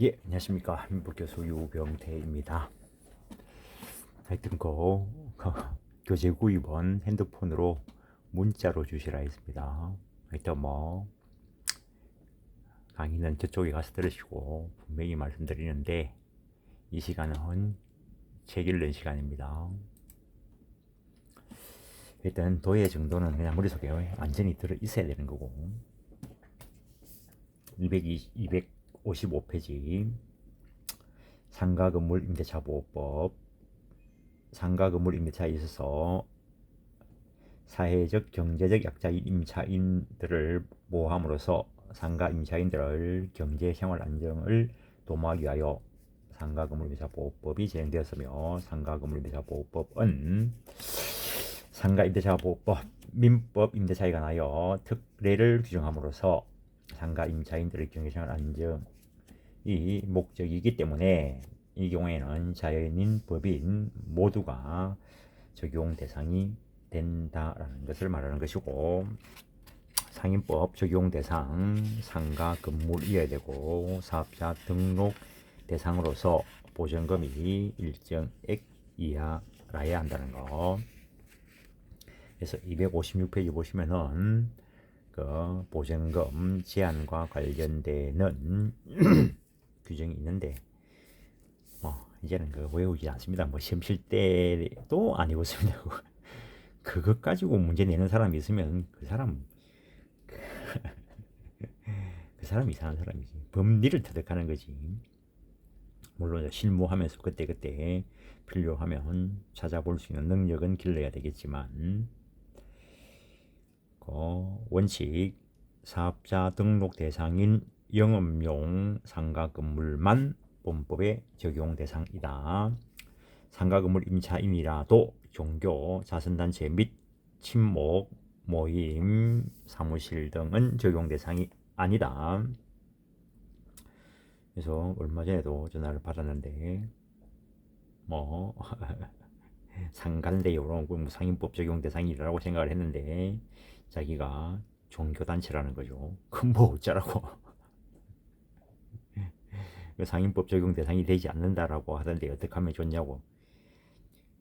예, 안녕하십니까. 한국교수 유병태입니다. 하여튼 교재 구입은 핸드폰으로 문자로 주시라 했습니다. 하여튼 강의는 저쪽에 가서 들으시고 분명히 말씀드리는데 이 시간은 책 읽는 시간입니다. 일단 도예 정도는 그냥 머릿속에 완전히 들어 있어야 되는 거고 255페이지 상가 건물 임대차 보호법. 상가 건물 임대차에 있어서 사회적 경제적 약자인 임차인들을 보호함으로써 상가 임차인들의 경제 생활 안정을 도모하기 위하여 상가 건물 임대차 보호법이 제정되었으며, 상가 건물 임대차 보호법은 상가 임대차 보호법, 민법 임대차에 관하여 특례를 규정함으로써 상가 임차인들의 경제 생활 안정이 목적이기 때문에 이 경우에는 자연인, 법인 모두가 적용 대상이 된다라는 것을 말하는 것이고, 상인법 적용 대상 상가 건물이어야 되고 사업자 등록 대상으로서 보전금이 일정액 이하라야 한다는 거. 그래서 256페이지 보시면은 그 보전금 제한과 관련되는 규정이 있는데 이제는 외우지 않습니다. 시험 칠 때도 안 외웠습니다. 그것 가지고 문제 내는 사람이 있으면 그 사람 이상한 사람이지. 법리를 터득하는 거지. 물론 실무하면서 그때그때 필요하면 찾아볼 수 있는 능력은 길러야 되겠지만, 원칙 사업자 등록 대상인 영업용 상가 건물만 본법의 적용 대상이다. 상가 건물 임차인이라도 종교, 자선단체 및 친목, 모임, 사무실 등은 적용 대상이 아니다. 그래서 얼마 전에도 전화를 받았는데 상간대요로 상인법 적용 대상이라고 생각을 했는데 자기가 종교단체라는 거죠. 그럼 어쩌라고. 상인법 적용 대상이 되지 않는다라고 하던데 어떻게 하면 좋냐고.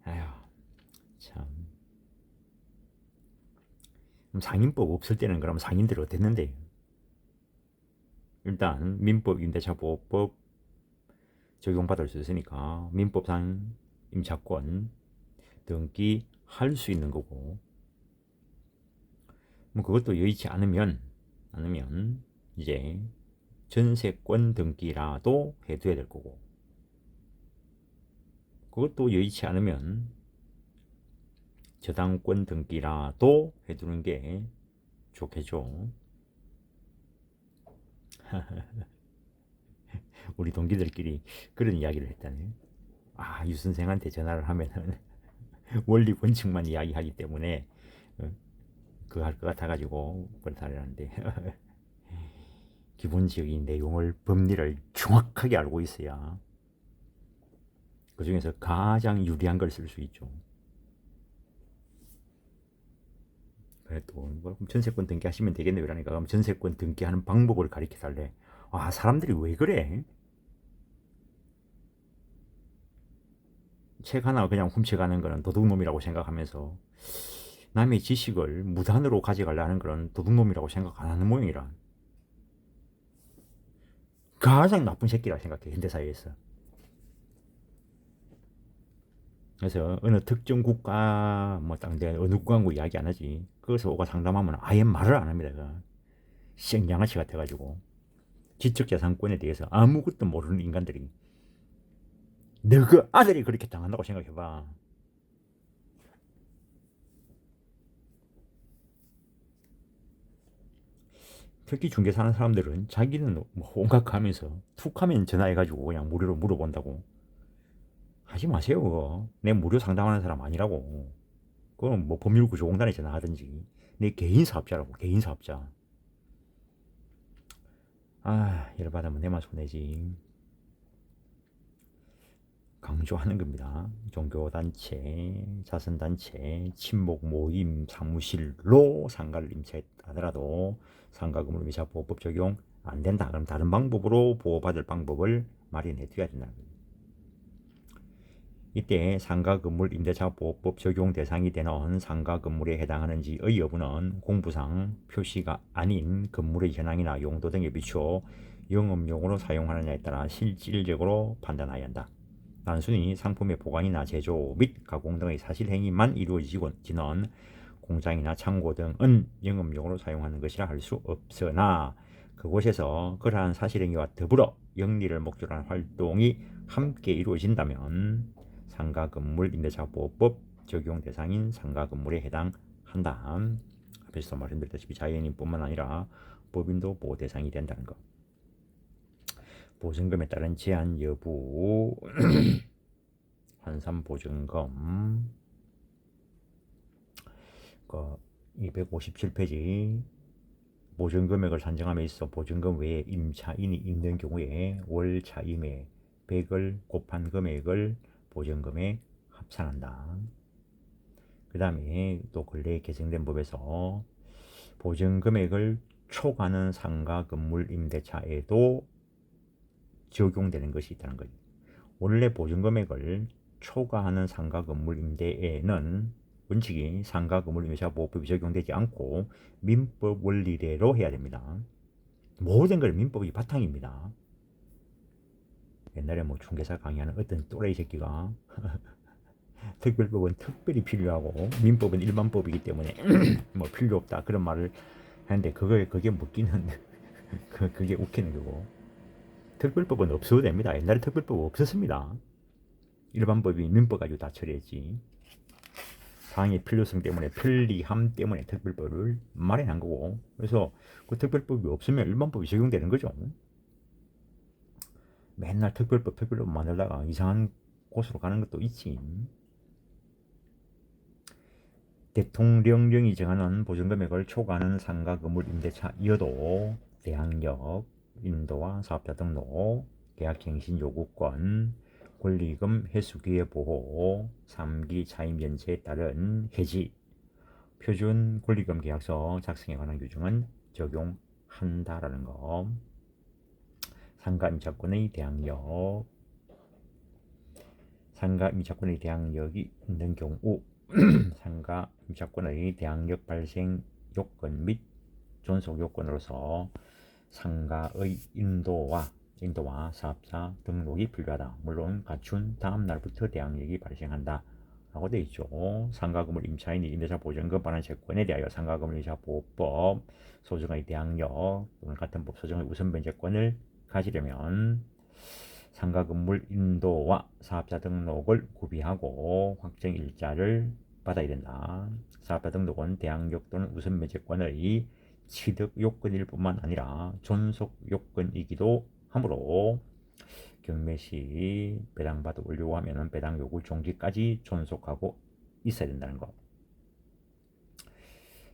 아휴, 참. 그럼 상인법 없을 때는 그럼 상인들 어땠는데? 일단 민법 임대차 보호법 적용받을 수 있으니까 민법상 임차권 등기 할 수 있는 거고, 그것도 여의치 않으면 이제 전세권 등기라도 해둬야 될 거고, 그것도 여의치 않으면 저당권 등기라도 해두는 게 좋겠죠. 우리 동기들끼리 그런 이야기를 했다네. 유 선생한테 전화를 하면은 원리 원칙만 이야기하기 때문에 그거 할 것 같아가지고 그렇다는데 기본적인 내용을, 법리를 정확하게 알고 있어야 그 중에서 가장 유리한 걸 쓸 수 있죠. 그래도 전세권 등기하시면 되겠네요. 그러니까 그럼 전세권 등기하는 방법을 가르쳐 달래. 사람들이 왜 그래? 책 하나 그냥 훔쳐가는 거는 도둑놈이라고 생각하면서 남의 지식을 무단으로 가져가려는 그런 도둑놈이라고 생각 안 하는 모양이라. 가장 나쁜 새끼라 생각해, 현대사회에서. 그래서 어느 특정 국가 내가 어느 국가고 이야기 안 하지. 그래서 오가 상담하면 아예 말을 안 합니다. 시장양아치 같아가지고 지적재산권에 대해서 아무것도 모르는 인간들이 너그 아들이 그렇게 당한다고 생각해봐. 특히 중개 사는 사람들은 자기는 온갖하면서 툭하면 전화해가지고 그냥 무료로 물어본다고. 하지 마세요. 그거 내 무료 상담하는 사람 아니라고. 그건 법률구조공단에 전화하든지. 내 개인 사업자라고. 개인 사업자. 열받으면 내만 손해지. 강조하는 겁니다. 종교단체, 자선단체, 친목 모임, 사무실로 상가를 임차하더라도 상가 건물 임차 보호법 적용 안 된다. 그럼 다른 방법으로 보호받을 방법을 마련해 둬야 된다는 거예요. 이때 상가건물 임대차보호법 적용 대상이 되는 상가건물에 해당하는지의 여부는 공부상 표시가 아닌 건물의 현황이나 용도 등에 비추어 영업용으로 사용하느냐에 따라 실질적으로 판단해야 한다. 단순히 상품의 보관이나 제조 및 가공 등의 사실행위만 이루어지는 공장이나 창고 등은 영업용으로 사용하는 것이라 할 수 없으나 그곳에서 그러한 사실행위와 더불어 영리를 목적으로 하는 활동이 함께 이루어진다면 상가건물 임대차보호법 적용 대상인 상가건물에 해당한다. 앞에서 말씀드렸다시피 자연인뿐만 아니라 법인도 보호 대상이 된다는 것. 보증금에 따른 제한 여부 환산보증금 257페이지 보증금액을 산정함에 있어 보증금 외에 임차인이 있는 경우에 월 차임의 100을 곱한 금액을 보증금에 합산한다. 그 다음에 또 근래에 개정된 법에서 보증금액을 초과하는 상가 건물 임대차에도 적용되는 것이 있다는 거죠. 원래 보증금액을 초과하는 상가 건물 임대에는 원칙이 상가 건물 임대차 보호법이 적용되지 않고 민법 원리대로 해야 됩니다. 모든 걸 민법이 바탕입니다. 옛날에 뭐 중개사 강의하는 어떤 또라이 새끼가 특별법은 특별히 필요하고 민법은 일반법이기 때문에 뭐 필요 없다 그런 말을 하는데 그게 웃기는 그게 웃기는 거고 특별법은 없어도 됩니다. 옛날에 특별법 없었습니다. 일반법이 민법 가지고 다 처리했지. 상황의 필요성 때문에 편리함 때문에 특별법을 마련한 거고 그래서 그 특별법이 없으면 일반법이 적용되는 거죠. 맨날 특별법 만들다가 이상한 곳으로 가는 것도 있지. 대통령령이 정하는 보증금액을 초과하는 상가 건물 임대차이어도 대항력, 인도와 사업자 등록, 계약갱신 요구권, 권리금 회수기회 보호, 3기 차임 연체에 따른 해지, 표준 권리금 계약서 작성에 관한 규정은 적용한다라는 거. 상가 임차권의 대항력, 상가 임차권의 대항력이 있는 경우 상가 임차권의 대항력 발생 요건 및 존속 요건으로서 상가의 인도와 사업자 등록이 필요하다. 물론 갖춘 다음 날부터 대항력이 발생한다. 라고 되어 있죠. 상가건물 임차인이 임대차 보증금 반환 채권에 대하여 상가건물 임대차 보호법 소정의 대항력 또는 같은 법 소정의 우선 변제권을 가지려면 상가건물 인도와 사업자 등록을 구비하고 확정 일자를 받아야 된다. 사업자 등록은 대항력 또는 우선 변제권의 취득 요건일 뿐만 아니라 존속 요건이기도 하므로 경매 시 배당받아 완료하면 배당 요구 종기까지 존속하고 있어야 된다는 것.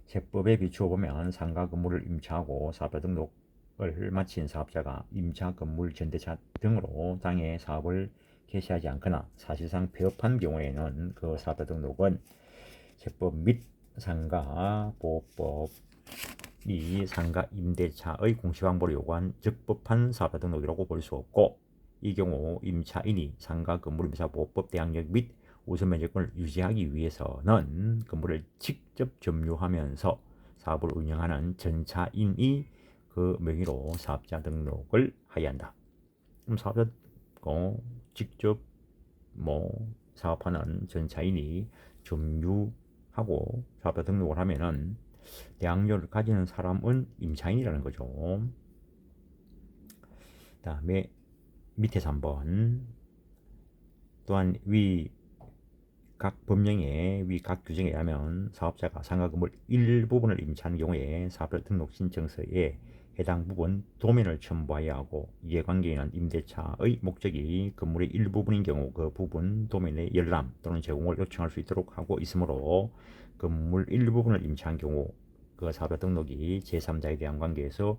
세법에 비추어 보면 상가 건물을 임차하고 사업자 등록을 마친 사업자가 임차 건물 전대차 등으로 당해 사업을 개시하지 않거나 사실상 폐업한 경우에는 그 사업자 등록은 세법 및 상가 보호법 이 상가 임대차의 공시황보를 요구한 적법한 사업자 등록이라고 볼 수 없고 이 경우 임차인이 상가 건물 임차 보호법 대항력 및 우선 면제권을 유지하기 위해서는 건물을 직접 점유하면서 사업을 운영하는 전차인이 그 명의로 사업자 등록을 해야 한다. 그럼 사업자 직접 사업하는 전차인이 점유하고 사업자 등록을 하면은 대항력을 가지는 사람은 임차인이라는 거죠. 그 다음에 밑에서 한번 또한 위 각 법령의 위 각 규정에 의하면 사업자가 상가 건물 일부분을 임차하는 경우에 사업자 등록 신청서에 해당 부분 도면을 첨부해야 하고 이해관계인은 임대차의 목적이 건물의 일부분인 경우 그 부분 도면의 열람 또는 제공을 요청할 수 있도록 하고 있으므로 건물 일부분을 임차한 경우 그 사업자 등록이 제3자에 대한 관계에서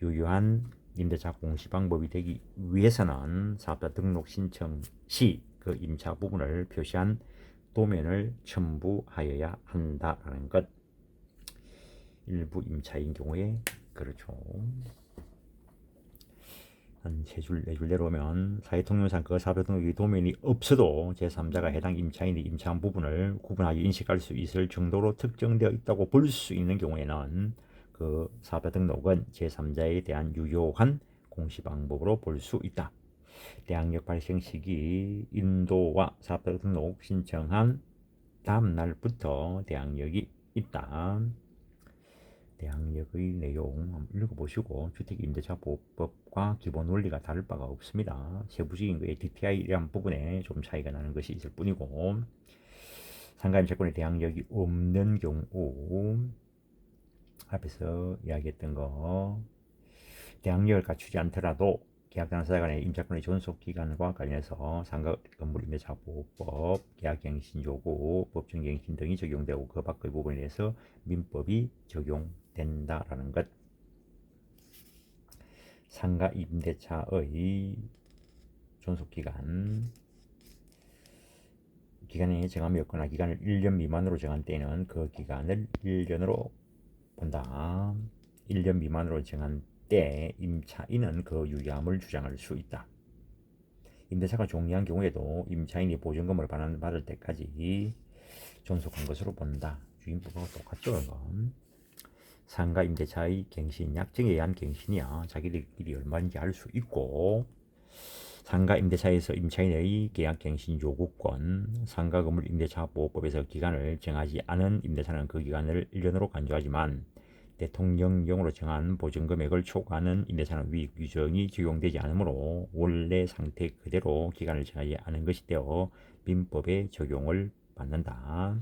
유효한 임대차 공시 방법이 되기 위해서는 사업자 등록 신청 시 그 임차 부분을 표시한 도면을 첨부하여야 한다라는 것. 일부 임차인 경우에 그렇죠. 한 3줄, 4줄 내려오면 사회통념상 그 사회등록의 도면이 없어도 제3자가 해당 임차인이 임차한 부분을 구분하여 인식할 수 있을 정도로 특정되어 있다고 볼 수 있는 경우에는 그 사회등록은 제3자에 대한 유효한 공시방법으로 볼 수 있다. 대항력 발생 시기 인도와 사회등록 신청한 다음 날부터 대항력이 있다. 대항력의 내용 한번 읽어보시고 주택임대차보호법과 기본 원리가 다를 바가 없습니다. 세부적인 거에 DTI라는 부분에 좀 차이가 나는 것이 있을 뿐이고 상가임차권의 대항력이 없는 경우 앞에서 이야기했던 거 대항력을 갖추지 않더라도 계약 당사자 간의 임차권의 존속기간과 관련해서 상가 건물임대차보호법, 계약갱신요구, 법정갱신 등이 적용되고 그 밖의 부분에 대해서 민법이 적용된다라는 것. 상가 임대차의 존속기간 기간에 정함이 없거나 기간을 1년 미만으로 정한 때에는 그 기간을 1년으로 본다. 1년 미만으로 정한 때 임차인은 그 유효함을 주장할 수 있다. 임대차가 종료한 경우에도 임차인이 보증금을 받을 때까지 존속한 것으로 본다. 주임법하고 똑같죠. 이건. 상가 임대차의 갱신, 약정에 의한 갱신이야. 자기들끼리 얼마인지 알 수 있고 상가 임대차에서 임차인의 계약 갱신 요구권, 상가 건물 임대차 보호법에서 기간을 정하지 않은 임대차는 그 기간을 1년으로 간주하지만 대통령령으로 정한 보증금액을 초과하는 임대차는 위 규정이 적용되지 않으므로 원래 상태 그대로 기간을 정하지 않은 것이 되어 민법의 적용을 받는다.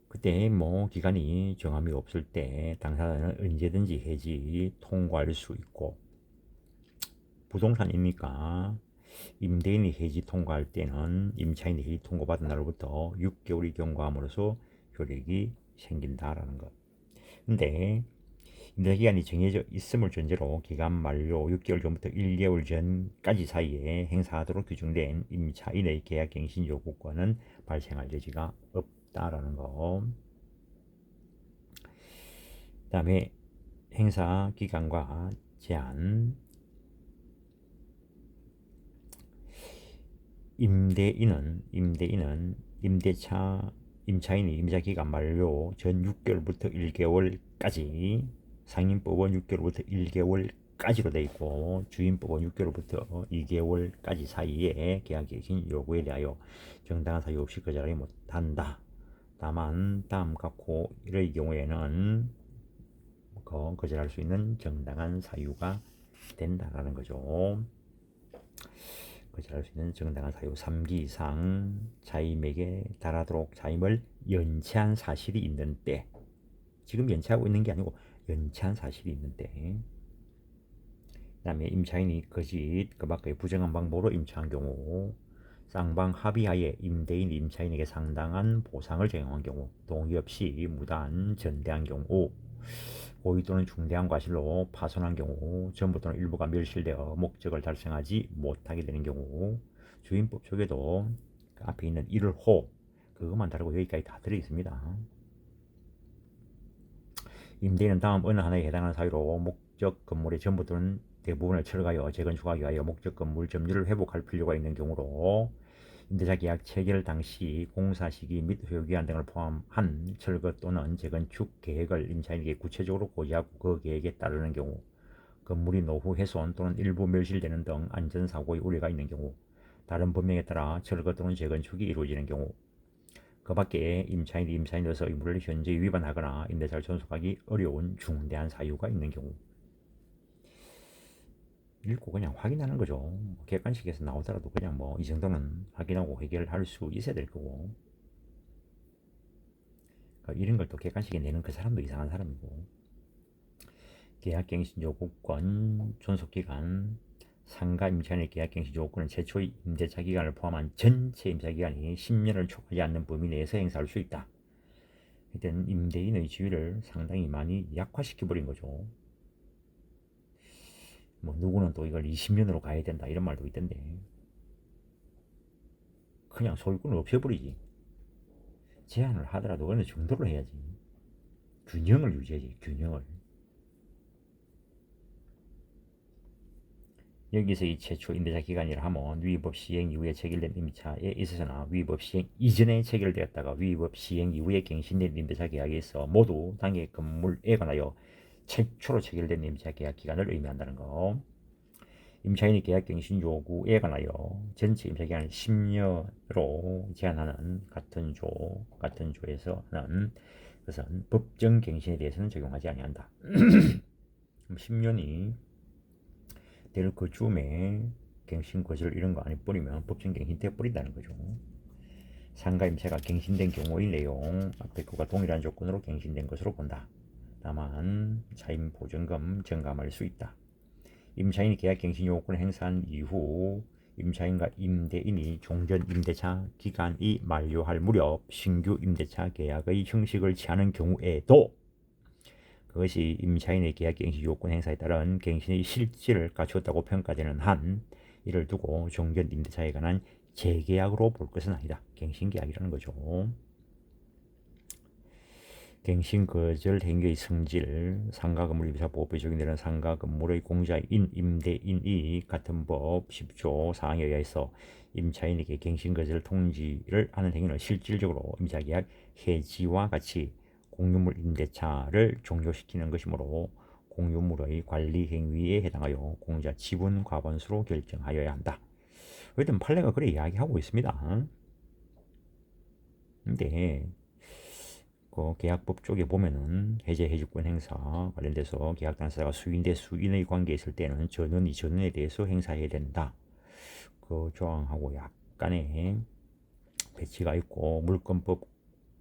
그때 뭐 기간이 정함이 없을 때 당사자는 언제든지 해지 통고할 수 있고 부동산이니까 임대인이 해지 통고할 때는 임차인이 해지 통고받은 날로부터 6개월이 경과함으로써 효력이 생긴다라는 것. 근데 임대 기간이 정해져 있음을 전제로 기간 만료 6개월 전부터 1개월 전까지 사이에 행사하도록 규정된 임차인의 계약갱신 요구권은 발생할 여지가 없다라는 거. 그다음에 행사 기간과 제한. 임차인이 임차 기간 만료 전 6개월부터 1개월까지 상임법은 6개월부터 1개월까지로 되어 있고 주임법은 6개월부터 2개월까지 사이에 계약갱신 요구에 대하여 정당한 사유 없이 거절하지 못한다. 다만 다음 각호의 경우에는 거절할 수 있는 정당한 사유가 된다라는 거죠. 거절할 수 있는 정당한 사유 3기 이상 자임에게 달하도록 자임을 연체한 사실이 있는 때, 지금 연체하고 있는 게 아니고 연체한 사실이 있는 때, 그 다음에 임차인이 거짓 그 밖의 부정한 방법으로 임차한 경우, 쌍방 합의하에 임대인이 임차인에게 상당한 보상을 적용한 경우, 동의 없이 무단 전대한 경우, 고의 또는 중대한 과실로 파손한 경우, 전부 또는 일부가 멸실되어 목적을 달성하지 못하게 되는 경우, 주임법 쪽에도 그 앞에 있는 1호 그것만 다르고 여기까지 다 들어있습니다. 임대인은 다음 어느 하나에 해당하는 사유로 목적 건물의 전부 또는 대부분을 철거하여 재건축하기 위하여 목적 건물 점유를 회복할 필요가 있는 경우로 임대차 계약 체결 당시 공사 시기 및 효기한 등을 포함한 철거 또는 재건축 계획을 임차인에게 구체적으로 고지하고 그 계획에 따르는 경우, 건물이 노후 훼손 또는 일부 멸실되는 등 안전사고의 우려가 있는 경우, 다른 법령에 따라 철거 또는 재건축이 이루어지는 경우, 그 밖에 임차인이 임차인으로서 의무를 현저히 위반하거나 임대차를 존속하기 어려운 중대한 사유가 있는 경우. 읽고 그냥 확인하는 거죠. 객관식에서 나오더라도 그냥 뭐 이 정도는 확인하고 해결할 수 있어야 될 거고. 그러니까 이런 걸 또 객관식에 내는 그 사람도 이상한 사람이고. 계약갱신 요구권, 존속기간, 상가 임차인의 계약갱신 요구권은 최초의 임대차 기간을 포함한 전체 임차 기간이 10년을 초과하지 않는 범위 내에서 행사할 수 있다. 이때는 임대인의 지위를 상당히 많이 약화시켜버린 거죠. 뭐 누구는 또 이걸 20년으로 가야 된다 이런 말도 있던데 그냥 소유권을 없애버리지. 제한을 하더라도 어느 정도로 해야지. 균형을 유지해야지. 균형을. 여기서 이 최초 임대차 기간이라 하면 위법 시행 이후에 체결된 임차에 있어서나 위법 시행 이전에 체결되었다가 위법 시행 이후에 갱신된 임대차 계약에 있어 모두 당해 건물에 관하여 최초로 체결된 임대차 계약 기간을 의미한다는 거. 임차인의 계약 갱신 요구에 관하여 전체 임차 기간을 10년으로 제한하는 같은 조에서는 그것은 법정 갱신에 대해서는 적용하지 아니한다. 10년이 될 그 즈음에 갱신 거절 이런 거 안 해버리면 법정 갱신 돼버린다는 거죠. 상가 임차가 갱신된 경우의 내용 앞에 그와 동일한 조건으로 갱신된 것으로 본다. 다만 차임 보증금 증감할 수 있다. 임차인이 계약 갱신 요건을 행사한 이후 임차인과 임대인이 종전 임대차 기간이 만료할 무렵 신규 임대차 계약의 형식을 취하는 경우에도 그것이 임차인의 계약 갱신 요건 행사에 따른 갱신의 실질을 갖추었다고 평가되는 한 이를 두고 종전 임대차에 관한 재계약으로 볼 것은 아니다. 갱신계약이라는 거죠. 갱신 거절 행위의 성질, 상가 건물 임차 보호법에 적용되는 상가 건물의 공자인 임대인이 같은 법 10조 사항에 의해서 임차인에게 갱신 거절 통지를 하는 행위는 실질적으로 임차계약 해지와 같이 공유물 임대차를 종료시키는 것이므로 공유물의 관리 행위에 해당하여 공자 지분 과반수로 결정하여야 한다. 어쨌든 판례가 그래 이야기하고 있습니다. 근데 그 계약법 쪽에 보면은 해제 해주권 행사 관련돼서 계약 당사자가 수인 대 수인의 관계에 있을 때는 전원 이전원에 대해서 행사해야 된다. 그 조항하고 약간의 배치가 있고 물권법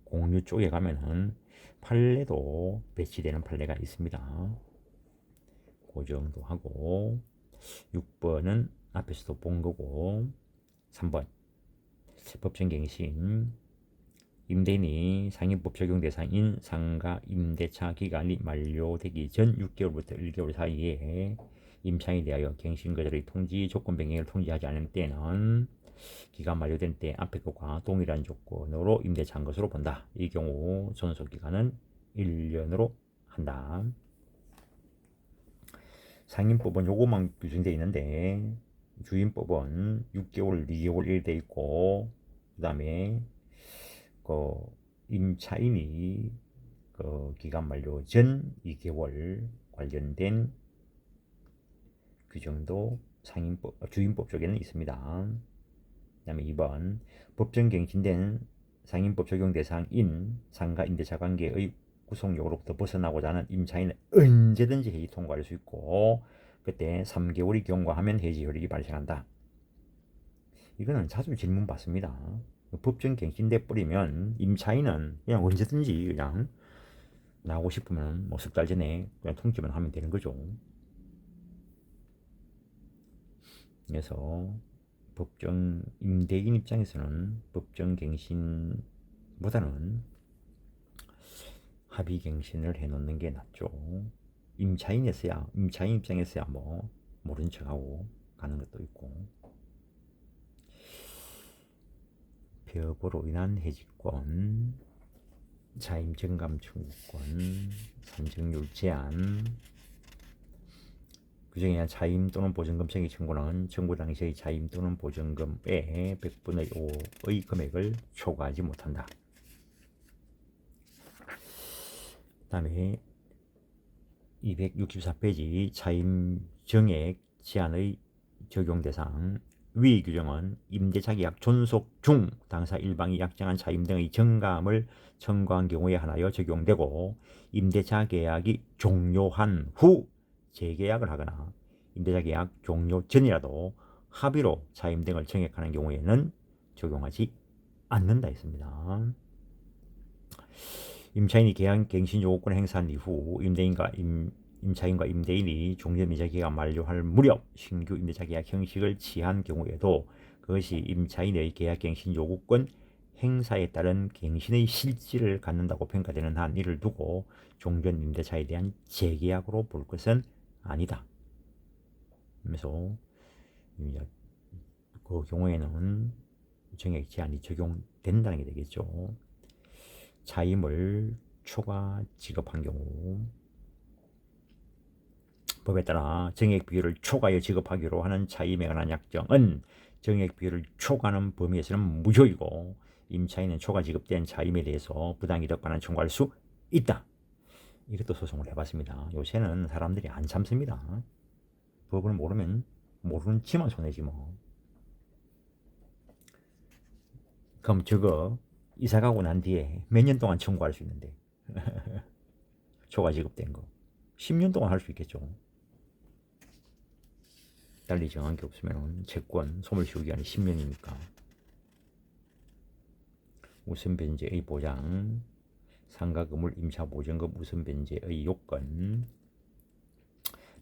공유 쪽에 가면은 판례도 배치되는 판례가 있습니다. 그 정도 하고 6번은 앞에서도 본 거고 3번 법정갱신 임대인이 상임법 적용 대상인 상가 임대차 기간이 만료되기 전 6개월부터 1개월 사이에 임차인에 대하여 갱신 거절의 통지 조건 변경을 통지하지 않은 때는 기간 만료된 때 앞의 것과 동일한 조건으로 임대차한 것으로 본다. 이 경우 존속기간은 1년으로 한다. 상임법은 요것만 규정되어 있는데 주임법은 6개월, 2개월 이렇게 되어 있고 그 다음에 그 임차인이 그 기간 만료 전 2개월 관련된 규정도 상임법, 주임법 쪽에는 있습니다. 그 다음에 2번 법정갱신된 상임법 적용 대상인 상가 임대차 관계의 구속력으로부터 벗어나고자 하는 임차인은 언제든지 해지 통과할 수 있고 그때 3개월이 경과하면 해지 효력이 발생한다. 이거는 자주 질문 받습니다. 법정 갱신돼 버리면 임차인은 그냥 언제든지 그냥 나오고 싶으면 뭐 석 달 전에 그냥 통지만 하면 되는 거죠. 그래서 법정 임대인 입장에서는 법정 갱신보다는 합의 갱신을 해놓는 게 낫죠. 임차인 입장에서야 뭐 모른 척하고 가는 것도 있고. 폐업으로 인한 해지권, 차임 증감 청구권, 산정률 제한, 규정에 의한 차임 또는 보증금 청구 청구는 청구 당시의 차임 또는 보증금의 100분의 5의 금액을 초과하지 못한다. 그 다음에 264페이지 차임 정액 제한의 적용 대상 위 규정은 임대차 계약 존속 중 당사 일방이 약정한 차임 등의 정감을 청구한 경우에 한하여 적용되고 임대차 계약이 종료한 후 재계약을 하거나 임대차 계약 종료 전이라도 합의로 차임 등을 정액하는 경우에는 적용하지 않는다 했습니다. 임차인이 계약 갱신 요구권을 행사한 이후 임차인과 임대인이 종전 임대차 계약가 만료할 무렵 신규 임대차 계약 형식을 취한 경우에도 그것이 임차인의 계약 갱신 요구권 행사에 따른 갱신의 실질을 갖는다고 평가되는 한 이를 두고 종전 임대차에 대한 재계약으로 볼 것은 아니다. 그래서 그 경우에는 정액 제한이 적용된다는 게 되겠죠. 차임을 초과 지급한 경우 법에 따라 정액 비율을 초과하여 지급하기로 하는 차임에 관한 약정은 정액 비율을 초과하는 범위에서는 무효이고 임차인은 초과 지급된 차임에 대해서 부당이득반환 청구할 수 있다. 이것도 소송을 해봤습니다. 요새는 사람들이 안 참습니다. 법을 모르면 모르는 지만 손해지 뭐. 그럼 저거 이사 가고 난 뒤에 몇 년 동안 청구할 수 있는데 초과 지급된 거 10년 동안 할 수 있겠죠. 달리 정한 게 없으면 채권 소멸시효 기간이 10년이니까 우선 변제의 보장, 상가 건물 임차 보증금 우선 변제의 요건,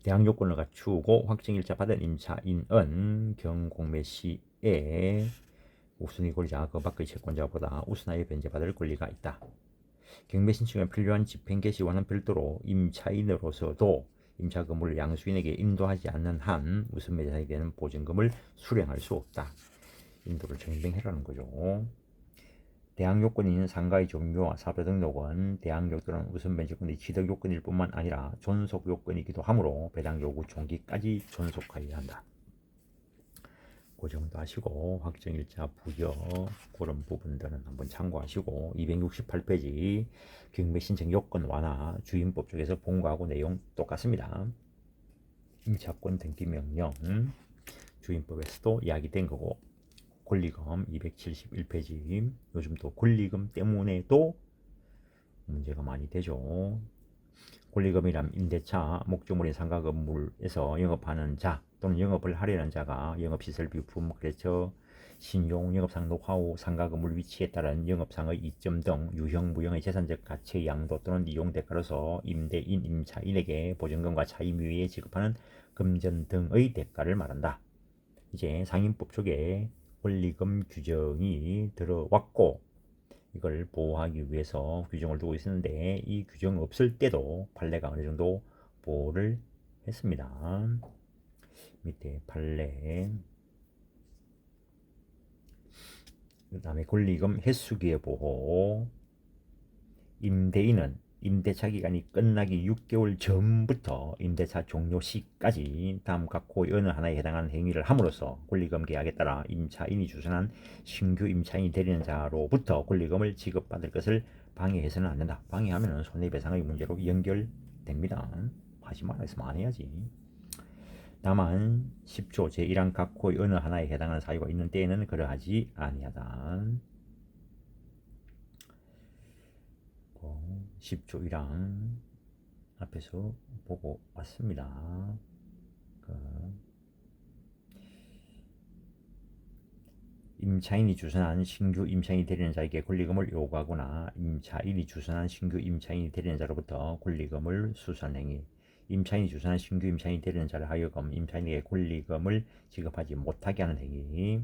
대항 요건을 갖추고 확정일자 받은 임차인은 경공매 시에 우선의 권리자가 그 밖의 채권자보다 우선하여 변제받을 권리가 있다. 경매 신청에 필요한 집행 개시와는 별도로 임차인으로서도 임차 건물을 양수인에게 인도하지 않는 한 우선 매장이 되는 보증금을 수령할 수 없다. 인도를 정정해라는 거죠. 대항 요건인 상가의 종료와 사업자 등록은 대항 요건은 우선 변제권의 취득 요건일 뿐만 아니라 존속 요건이기도 하므로 배당 요구 종기까지 존속하여야 한다. 그 정도 하시고 확정일자 부여 그런 부분들은 한번 참고하시고 268페이지 경매 신청 요건 완화 주임법 쪽에서 본 거하고 내용 똑같습니다. 임차권 등기 명령 주임법에서도 이야기된 거고 권리금 271페이지 요즘 또 권리금 때문에도 문제가 많이 되죠. 권리금이란 임대차 목적물인 상가 건물에서 영업하는 자 또는 영업을 하려는 자가 영업시설 비품, 거래처, 신용, 영업상 노하우, 상가 건물 위치에 따른 영업상의 이점 등 유형, 무형의 재산적 가치의 양도 또는 이용 대가로서 임대인, 임차인에게 보증금과 차임 이외에 지급하는 금전 등의 대가를 말한다. 이제 상임법 쪽에 권리금 규정이 들어왔고 이걸 보호하기 위해서 규정을 두고 있었는데 이 규정 없을 때도 판례가 어느 정도 보호를 했습니다. 밑에 판례 그 다음에 권리금 횟수기의 보호 임대인은 임대차 기간이 끝나기 6개월 전부터 임대차 종료 시까지 다음 각호의 어느 하나에 해당하는 행위를 함으로써 권리금 계약에 따라 임차인이 주선한 신규 임차인이 되려는 자로부터 권리금을 지급받을 것을 방해해서는 안 된다. 방해하면 손해배상의 문제로 연결됩니다. 하지 말아서 안 해야지. 다만 10조 제1항 각호의 어느 하나에 해당하는 사유가 있는 때에는 그러하지 아니하다. 10조 1항 앞에서 보고 왔습니다. 임차인이 주선한 신규 임차인이 되려는 자에게 권리금을 요구하거나 임차인이 주선한 신규 임차인이 되려는 자로부터 권리금을 수수하는 행위 임차인이 주선한 신규 임차인이 되려는 자를 하여금 임차인에게 권리금을 지급하지 못하게 하는 행위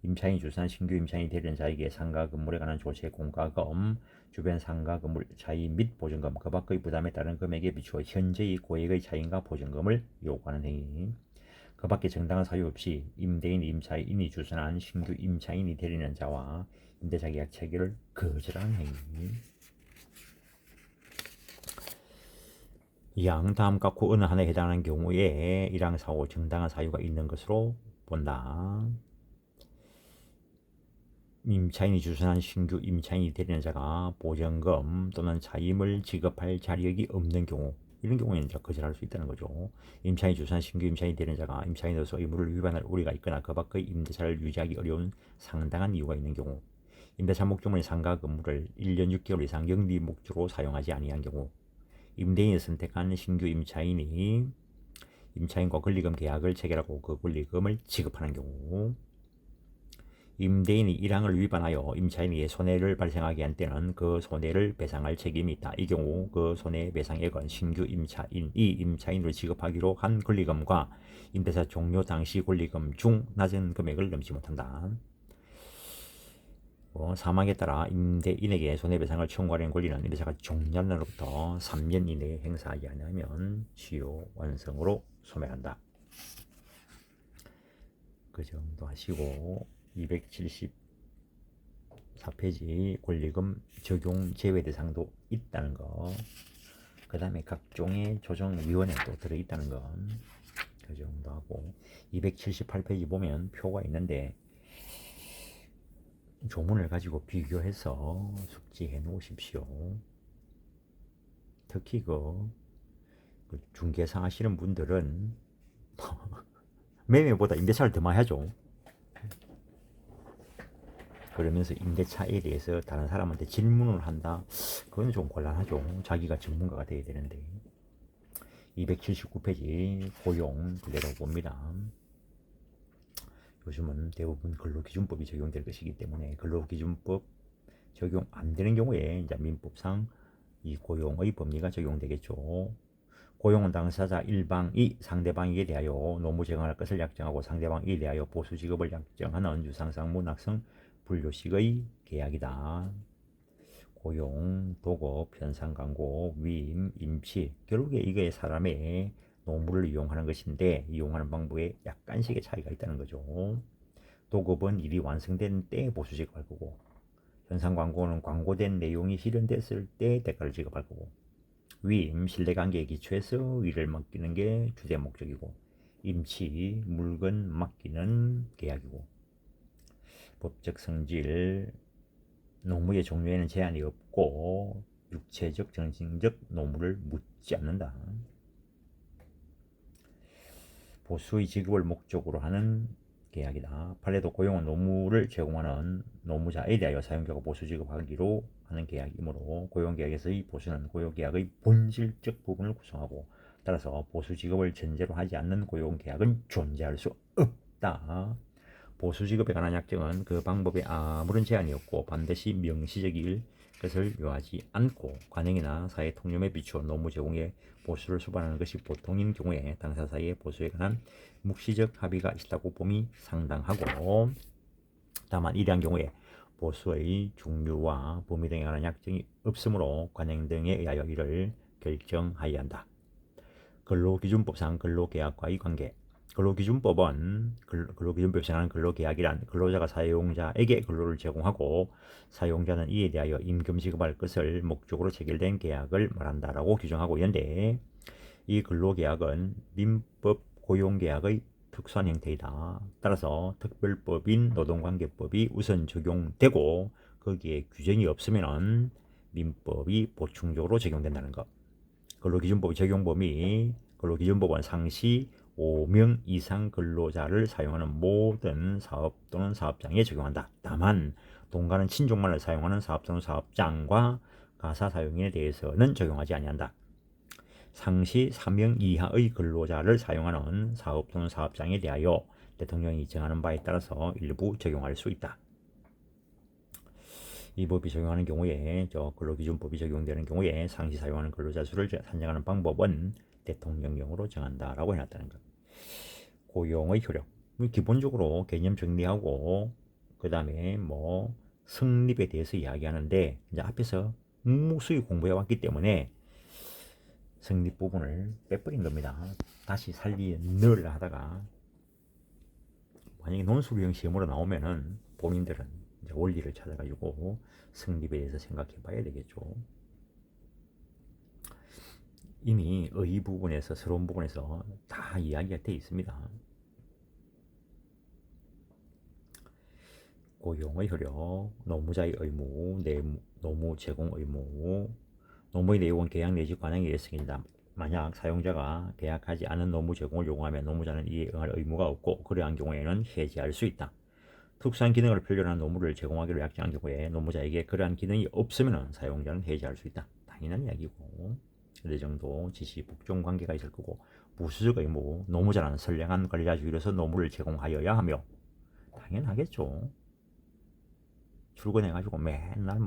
임차인이 주선한 신규 임차인이 되려는 자에게 상가 건물에 관한 조세 공과금 주변 상가 건물 차임 및 보증금 그 밖의 부담에 따른 금액에 비추어 현재의 고액의 차임과 보증금을 요구하는 행위 그 밖에 정당한 사유 없이 임대인, 임차인이 주선한 신규 임차인이 되려는 자와 임대차 계약 체결을 거절하는 행위. 이항 다음 각호 어느 하나에 해당하는 경우에 1항 사고 정당한 사유가 있는 것으로 본다. 임차인이 주선한 신규 임차인이 되려는 자가 보증금 또는 차임을 지급할 자력이 없는 경우 이런 경우에는 거절할 수 있다는 거죠. 임차인이 주선한 신규 임차인이 되는 자가 임차인으로서 의무를 위반할 우려가 있거나 그 밖의 임대차를 유지하기 어려운 상당한 이유가 있는 경우 임대차 목적물인 상가 건물을 1년 6개월 이상 영리 목적으로 사용하지 아니한 경우 임대인이 선택한 신규 임차인이 임차인과 권리금 계약을 체결하고 그 권리금을 지급하는 경우 임대인이 1항을 위반하여 임차인에게 손해를 발생하게 한 때는 그 손해를 배상할 책임이 있다. 이 경우 그 손해배상액은 신규 임차인이 임차인으로 지급하기로 한 권리금과 임대차 종료 당시 권리금 중 낮은 금액을 넘지 못한다. 사망에 따라 임대인에게 손해배상을 청구하는 권리는 임대차가 종료한 날로부터 3년 이내에 행사하지 않으면 시효 완성으로 소멸한다. 그 정도 하시고 274페이지 권리금 적용 제외 대상도 있다는 거 그 다음에 각종의 조정위원회 또 들어있다는 건 그 정도 하고 278페이지 보면 표가 있는데 조문을 가지고 비교해서 숙지해 놓으십시오. 특히 그 중개사 하시는 분들은 매매보다 임대차를 더 많이 하죠. 그러면서 임대차에 대해서 다른 사람한테 질문을 한다. 그건 좀 곤란하죠. 자기가 전문가가 돼야 되는데. 279페이지 고용 그대로 봅니다. 요즘은 대부분 근로기준법이 적용될 것이기 때문에 근로기준법 적용 안 되는 경우에 이제 민법상 이 고용의 법리가 적용되겠죠. 고용은 당사자 1방이 상대방에게 대하여 노무 제공할 것을 약정하고 상대방에 대하여 보수 지급을 약정하는 유상상 문학성 분료식의 계약이다. 고용, 도급, 현상 광고, 위임, 임시 결국에 이게 사람의 노무를 이용하는 것인데 이용하는 방법에 약간씩의 차이가 있다는 거죠. 도급은 일이 완성된 때 보수 지급할 거고 현상 광고는 광고된 내용이 실현됐을 때 대가를 지급할 거고 위임, 신뢰관계에 기초해서 일을 맡기는 게 주된 목적이고 임치, 물건 맡기는 계약이고 법적 성질, 노무의 종류에는 제한이 없고 육체적, 정신적 노무를 묻지 않는다. 보수의 지급을 목적으로 하는 계약이다. 판례도 고용은 노무를 제공하는 노무자에 대하여 사용자가 보수 지급하기로 하는 계약이므로 고용계약에서의 보수는 고용계약의 본질적 부분을 구성하고 따라서 보수 지급을 전제로 하지 않는 고용계약은 존재할 수 없다. 보수 지급에 관한 약정은 그 방법에 아무런 제한이 없고 반드시 명시적일 것을 요하지 않고 관행이나 사회 통념에 비추어 노무 제공에 보수를 수반하는 것이 보통인 경우에 당사 사이의 보수에 관한 묵시적 합의가 있다고 봄이 상당하고 다만 이러한 경우에 보수의 종류와 범위 등에 관한 약정이 없으므로 관행 등에 의하여 이를 결정하여야 한다. 근로기준법상 근로계약과의 관계 근로기준법은 근로기준법에 정하는 근로계약이란 근로자가 사용자에게 근로를 제공하고 사용자는 이에 대하여 임금 지급할 것을 목적으로 체결된 계약을 말한다라고 규정하고 있는데 이 근로계약은 민법 고용계약의 특수한 형태이다. 따라서 특별법인 노동관계법이 우선 적용되고 거기에 규정이 없으면 민법이 보충적으로 적용된다는 것. 근로기준법 적용 범위 근로기준법은 상시 5명 이상 근로자를 사용하는 모든 사업 또는 사업장에 적용한다. 다만 동가는 친족만을 사용하는 사업 또는 사업장과 가사 사용인에 대해서는 적용하지 아니한다. 상시 3명 이하의 근로자를 사용하는 사업 또는 사업장에 대하여 대통령이 정하는 바에 따라서 일부 적용할 수 있다. 이 법이 적용하는 경우에 근로기준법이 적용되는 경우에 상시 사용하는 근로자 수를 산정하는 방법은 대통령령으로 정한다라고 해놨다는 것. 고용의 효력 기본적으로 개념 정리하고 그 다음에 뭐 성립에 대해서 이야기하는데 이제 앞에서 무수히 공부해왔기 때문에 성립 부분을 빼버린 겁니다. 다시 살리를 하다가 만약에 논술형 시험으로 나오면은 본인들은 이제 원리를 찾아가지고 성립에 대해서 생각해 봐야 되겠죠. 이미 의 부분에서 서론 부분에서 다 이야기가 되어 있습니다. 고용의 효력, 노무자의 의무, 노무 제공 의무, 노무의 내용은 계약 내지 관행에 의해서인다. 만약 사용자가 계약하지 않은 노무 제공을 요구하면 노무자는 이에 응할 의무가 없고 그러한 경우에는 해지할 수 있다. 특수한 기능을 필요로 한 노무를 제공하기로 약정한 경우에 노무자에게 그러한 기능이 없으면 사용자는 해지할 수 있다. 당연한 이야기고 어느 정도 지시 복종 관계가 있을 거고 부수적 의무 노무자는 선량한 관리자주의로서 노무를 제공하여야 하며 당연하겠죠. 출근해가지고 맨날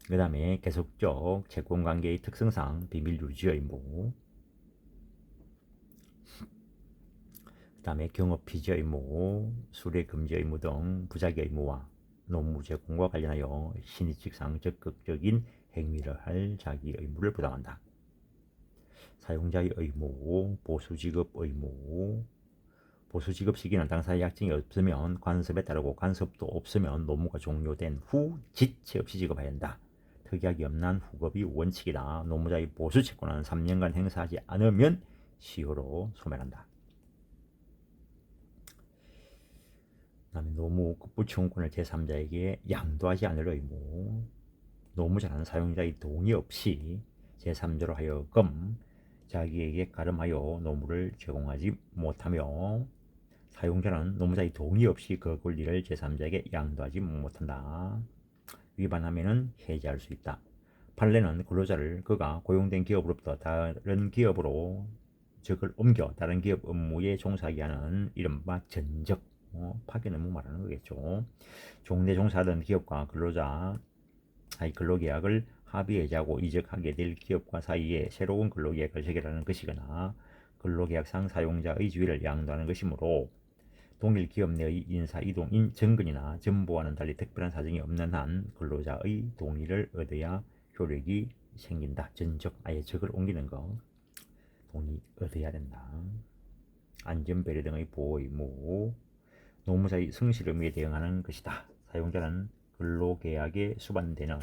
그 다음에 계속적 채권관계의 특성상 비밀 유지 의무 그 다음에 경업 피지 의무, 수뢰 금지 의무 등 부작위 의무와 노무 제공과 관련하여 신의칙상 적극적인 행위를 할 자기 의무를 부담한다. 사용자의 의무, 보수지급 의무 보수지급 시기는 당사의 약정이 없으면 관습에 따르고 관습도 없으면 노무가 종료된 후 지체 없이 지급해야 한다. 특약이 없는 한 후급이 원칙이다. 노무자의 보수 채권은 3년간 행사하지 않으면 시효로 소멸한다. 그다음에 노무 급부청권을 제3자에게 양도하지 않을 의무. 노무자는 사용자의 동의 없이 제3자로 하여금 자기에게 가름하여 노무를 제공하지 못하며 사용자는 노무자의 동의 없이 그 권리를 제3자에게 양도하지 못한다. 위반하면 해지할 수 있다. 판례는 근로자를 그가 고용된 기업으로부터 다른 기업으로 적을 옮겨 다른 기업 업무에 종사하게 하는 이른바 전적, 파견 업무 말하는 거겠죠. 종래 종사하던 기업과 근로자 사이 근로계약을 합의해지하고 이적하게 될 기업과 사이에 새로운 근로계약을 체결하는 것이거나 근로계약상 사용자의 지위를 양도하는 것이므로 동일 기업 내의 인사 이동인 정근이나 전보와는 달리 특별한 사정이 없는 한 근로자의 동의를 얻어야 효력이 생긴다. 전적, 아예 적을 옮기는 거 동의 얻어야 된다. 안전배려 등의 보호 의무, 노무자의 성실 의무에 대응하는 것이다. 사용자는 근로계약에 수반되는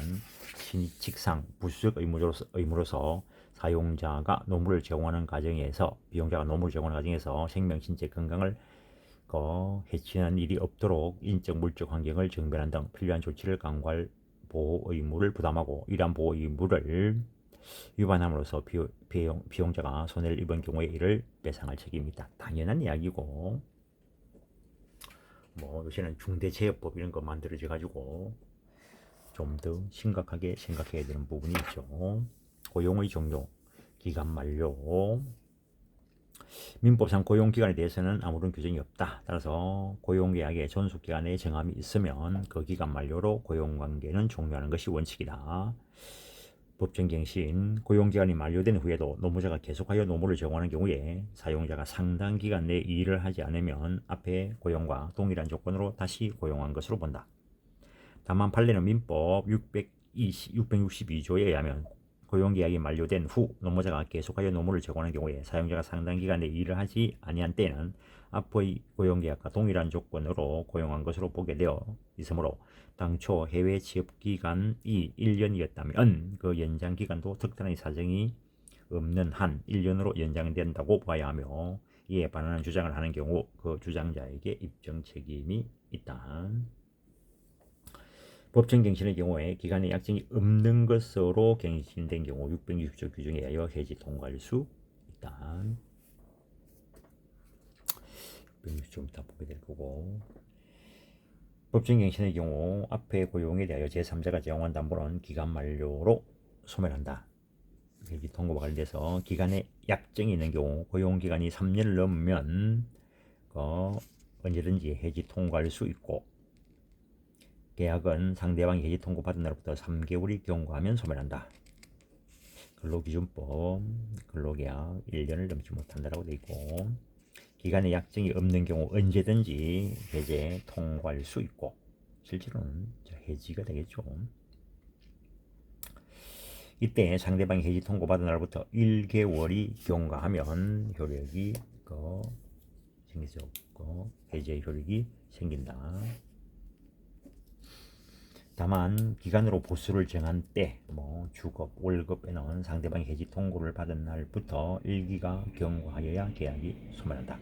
신직상 부수적 의무로서 사용자가 노무를 제공하는 과정에서 비용자가 노무를 제공하는 과정에서 생명, 신체, 건강을 해치는 일이 없도록 인적, 물적 환경을 정비하는 등 필요한 조치를 강구할 보호 의무를 부담하고 이러한 보호 의무를 위반함으로써 비용자가 손해를 입은 경우에 이를 배상할 책임이 있다. 당연한 이야기고 요새는 중대재해법 이런 거 만들어져 가지고 좀 더 심각하게 생각해야 되는 부분이 있죠. 고용의 종료, 기간 만료. 민법상 고용기간에 대해서는 아무런 규정이 없다. 따라서 고용계약의 존속기간에 정함이 있으면 그 기간 만료로 고용관계는 종료하는 것이 원칙이다. 법정갱신, 고용기간이 만료된 후에도 노무자가 계속하여 노무를 제공하는 경우에 사용자가 상당 기간 내에 일을 하지 않으면 앞에 고용과 동일한 조건으로 다시 고용한 것으로 본다. 다만 판례는 민법 662조에 의하면 고용계약이 만료된 후 노무자가 계속하여 노무를 제공하는 경우에 사용자가 상당 기간 내에 일을 하지 아니한 때에는 앞의 고용계약과 동일한 조건으로 고용한 것으로 보게 되어 있으므로 당초 해외 취업기간이 1년이었다면 그 연장기간도 특단의 사정이 없는 한 1년으로 연장된다고 봐야 하며 이에 반하는 주장을 하는 경우 그 주장자에게 입증 책임이 있다. 법정 갱신의 경우에 기간의 약정이 없는 것으로 갱신된 경우 660조 규정에 의하여 해지 통과할 수 있다. 660조 이따 보게 될 거고, 법정 갱신의 경우 앞의 고용에 대하여 제3자가 제공한 담보는 기간 만료로 소멸한다. 해지 통과와 관련돼서 기간의 약정이 있는 경우 고용기간이 3년을 넘으면 언제든지 해지 통과할 수 있고 계약은 상대방이 해지 통고 받은 날부터 3개월이 경과하면 소멸한다. 근로기준법 근로계약 1년을 넘지 못한다라고 되어 있고 기간의 약정이 없는 경우 언제든지 해제 통과할 수 있고 실제로는 해지가 되겠죠. 이때 상대방이 해지 통고받은 날부터 1개월이 경과하면 효력이 생기죠. 해제 효력이 생긴다. 다만 기간으로 보수를 정한 때 주급, 월급에는 상대방이 해지 통고를 받은 날부터 1기가 경과하여야 계약이 소멸한다.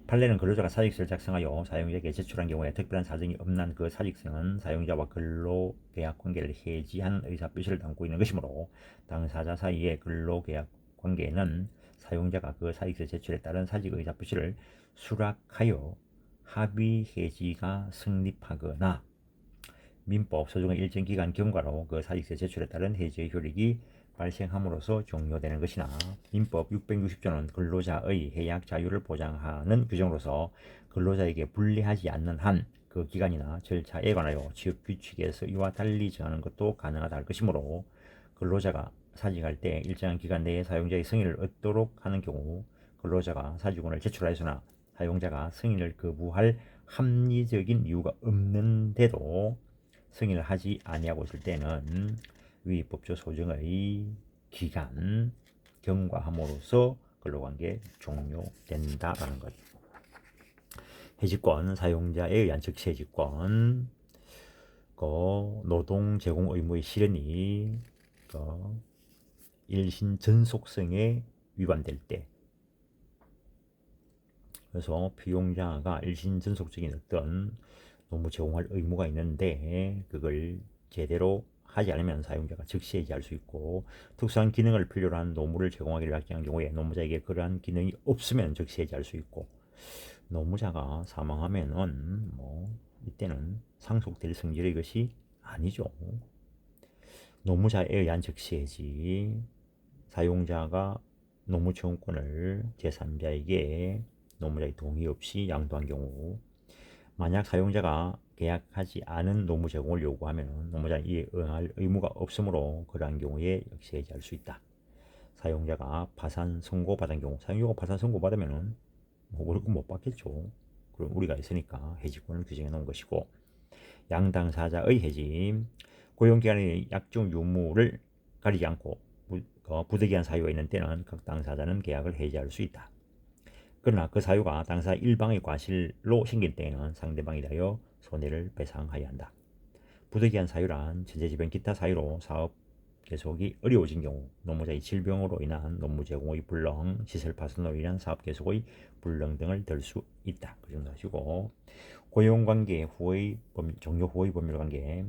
판례는 근로자가 사직서를 작성하여 사용자에게 제출한 경우에 특별한 사정이 없는 그 사직서는 사용자와 근로계약 관계를 해지한 의사표시를 담고 있는 것이므로 당사자 사이의 근로계약 관계에는 사용자가 그 사직서 제출에 따른 사직 의사표시를 수락하여 합의 해지가 성립하거나 민법 소중의 일정 기간 경과로 그 사직서 제출에 따른 해지의 효력이 발생함으로써 종료되는 것이나 민법 660조는 근로자의 해약 자유를 보장하는 규정으로서 근로자에게 불리하지 않는 한 그 기간이나 절차에 관하여 취업 규칙에서 이와 달리 정하는 것도 가능하다 할 것이므로 근로자가 사직할 때 일정한 기간 내에 사용자의 승인을 얻도록 하는 경우 근로자가 사직원을 제출하였으나 사용자가 승인을 거부할 합리적인 이유가 없는데도 승인을 하지 아니하고 있을 때는 위 법조 소정의 기간 경과함으로써 근로관계 종료된다라는 것. 해지권, 사용자에 의한 즉시 해지권. 노동 제공 의무의 실현이 일신 전속성에 위반될 때, 그래서 피용자가 일신 전속적인 어떤 노무 제공할 의무가 있는데 그걸 제대로 하지 않으면 사용자가 즉시 해지할 수 있고, 특수한 기능을 필요로 한 노무를 제공하기를 약정한 경우에 노무자에게 그러한 기능이 없으면 즉시 해지할 수 있고, 노무자가 사망하면은 이때는 상속될 성질의 것이 아니죠. 노무자에 의한 즉시 해지, 사용자가 노무 채용권을 제3자에게 노무자의 동의 없이 양도한 경우, 만약 사용자가 계약하지 않은 노무 제공을 요구하면 노무자는 이에 응할 의무가 없으므로 그러한 경우에 역시 해지할 수 있다. 사용자가 파산 선고받은 경우, 사용자가 파산 선고받으면 월급 못 받겠죠. 그럼 우리가 있으니까 해지권을 규정해 놓은 것이고, 양당사자의 해지, 고용기간의 약정 유무를 가리지 않고 부득이한 사유가 있는 때는 각 당사자는 계약을 해지할 수 있다. 그러나 그 사유가 당사 일방의 과실로 생긴 때에는 상대방에 대하여 손해를 배상하여야 한다. 부득이한 사유란 전제지변 기타 사유로 사업 계속이 어려워진 경우, 노무자의 질병으로 인한 노무 제공의 불능, 시설 파손으로 인한 사업 계속의 불능 등을 들 수 있다. 그 정도 하시고, 고용관계 후의 종료 후의 법률관계,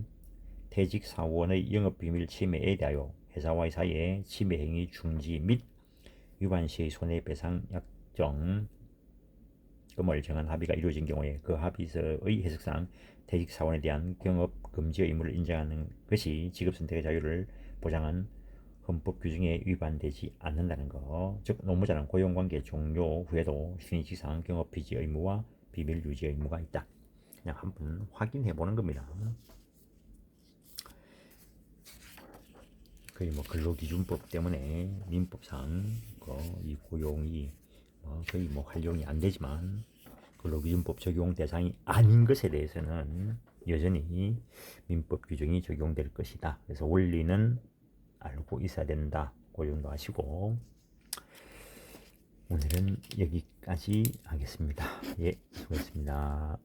퇴직 사원의 영업비밀 침해에 대하여 회사와의 사이에 침해 행위 중지 및 위반 시의 손해배상 약정 금을 정한 합의가 이루어진 경우에 그 합의서의 해석상 퇴직 사원에 대한 경업 금지의 의무를 인정하는 것이 직업 선택의 자유를 보장한 헌법 규정에 위반되지 않는다는 것. 즉 노무자는 고용관계 종료 후에도 신의직상 경업 피지 의무와 비밀 유지 의무가 있다. 그냥 한번 확인해 보는 겁니다. 거의 근로기준법 때문에 민법상 이 고용이 거의 활용이 안 되지만, 근로기준법 적용 대상이 아닌 것에 대해서는 여전히 민법 규정이 적용될 것이다. 그래서 원리는 알고 있어야 된다. 그 정도 하시고, 오늘은 여기까지 하겠습니다. 예, 수고했습니다.